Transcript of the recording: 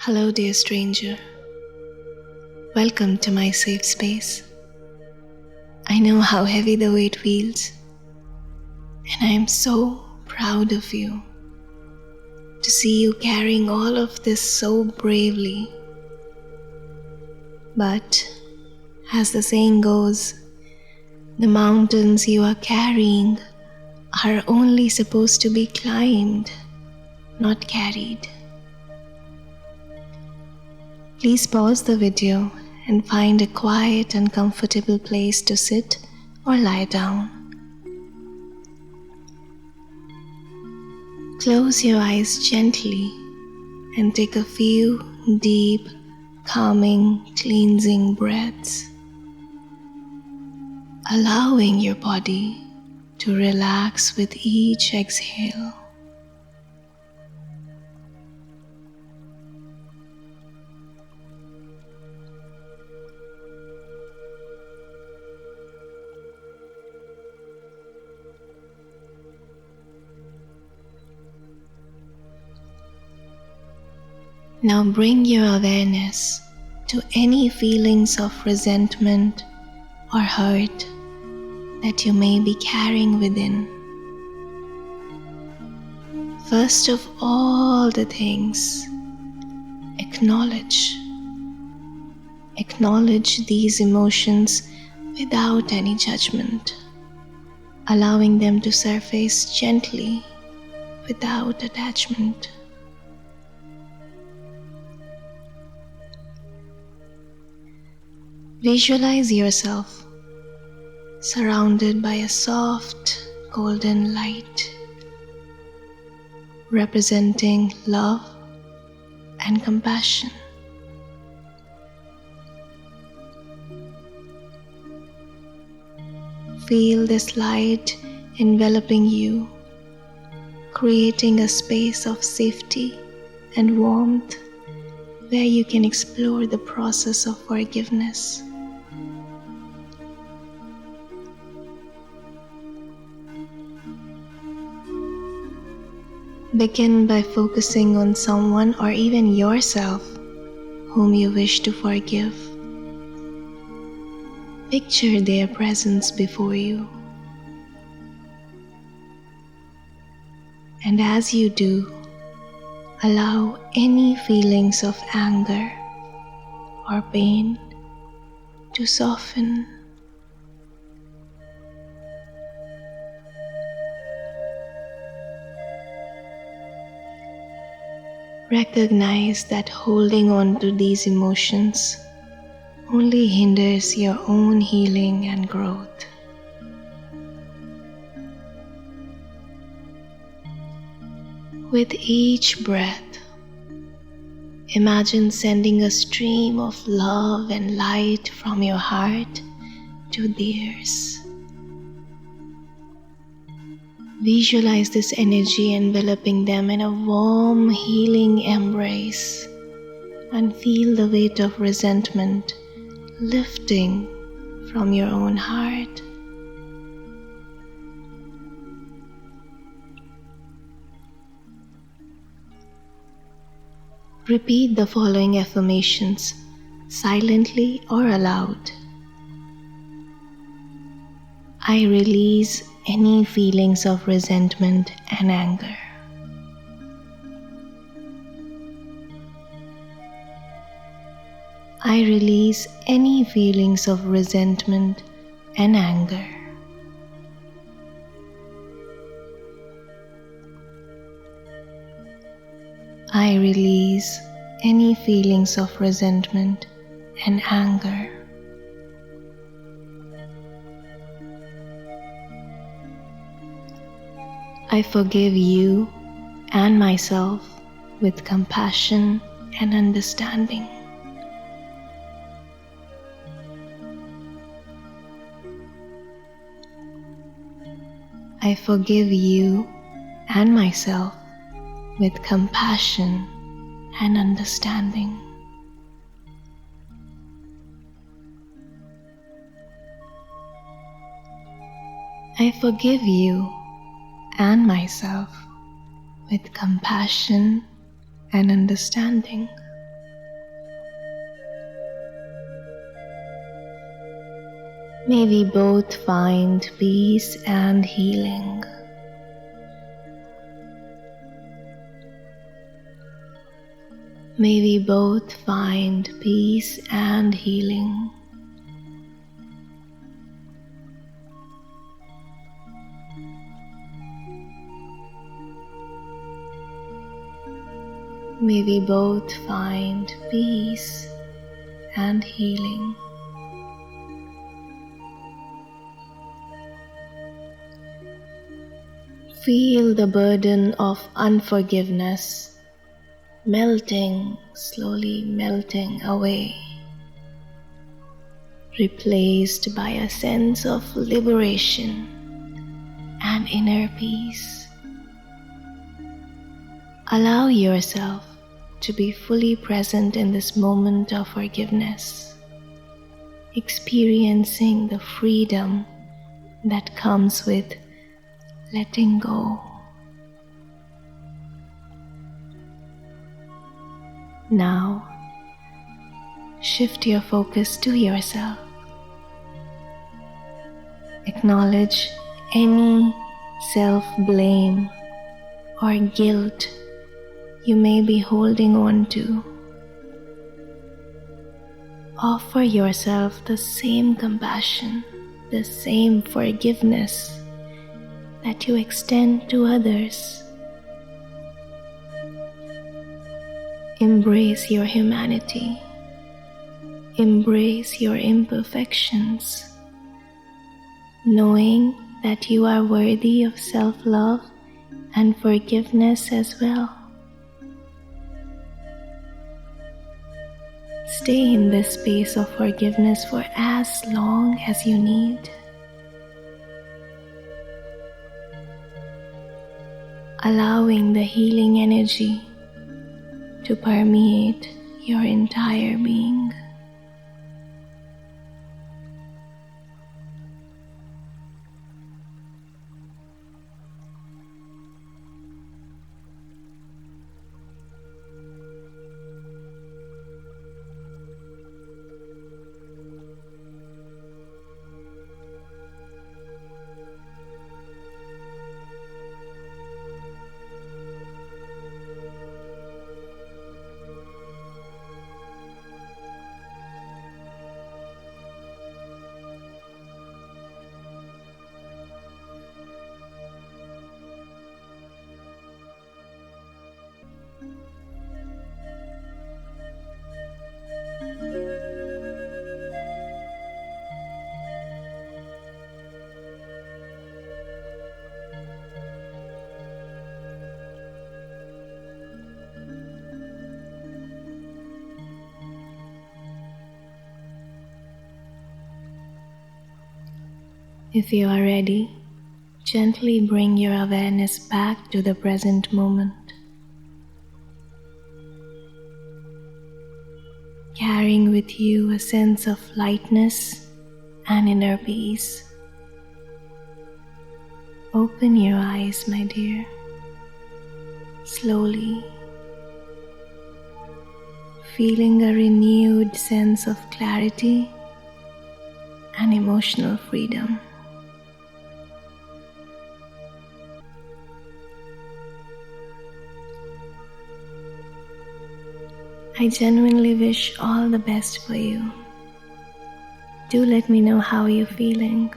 Hello, dear stranger. Welcome to my safe space. I know how heavy the weight feels, and I am so proud of you to see you carrying all of this so bravely. But, as the saying goes, the mountains you are carrying are only supposed to be climbed, not carried. Please pause the video and find a quiet and comfortable place to sit or lie down. Close your eyes gently and take a few deep, calming, cleansing breaths, allowing your body to relax with each exhale. Now bring your awareness to any feelings of resentment or hurt that you may be carrying within. First of all the things, acknowledge these emotions without any judgment, allowing them to surface gently without attachment. Visualize yourself surrounded by a soft golden light representing love and compassion. Feel this light enveloping you, creating a space of safety and warmth where you can explore the process of forgiveness. Begin by focusing on someone or even yourself whom you wish to forgive. Picture their presence before you. And as you do, allow any feelings of anger or pain to soften. Recognize that holding on to these emotions only hinders your own healing and growth. With each breath, imagine sending a stream of love and light from your heart to theirs. Visualize this energy enveloping them in a warm, healing embrace, and feel the weight of resentment lifting from your own heart. Repeat the following affirmations silently or aloud. I release any feelings of resentment and anger. I release any feelings of resentment and anger. I release any feelings of resentment and anger. I forgive you and myself with compassion and understanding. I forgive you and myself with compassion and understanding. I forgive you and myself with compassion and understanding. May we both find peace and healing. May we both find peace and healing. May we both find peace and healing. Feel the burden of unforgiveness slowly melting away, replaced by a sense of liberation and inner peace. Allow yourself to be fully present in this moment of forgiveness, experiencing the freedom that comes with letting go. Now, shift your focus to yourself. Acknowledge any self-blame or guilt you may be holding on to. Offer yourself the same compassion, the same forgiveness that you extend to others. Embrace your humanity. Embrace your imperfections, knowing that you are worthy of self-love and forgiveness as well. Stay in this space of forgiveness for as long as you need. Allowing the healing energy to permeate your entire being. If you are ready, gently bring your awareness back to the present moment, carrying with you a sense of lightness and inner peace. Open your eyes, my dear, slowly, feeling a renewed sense of clarity and emotional freedom. I genuinely wish all the best for you. Do let me know how you're feeling.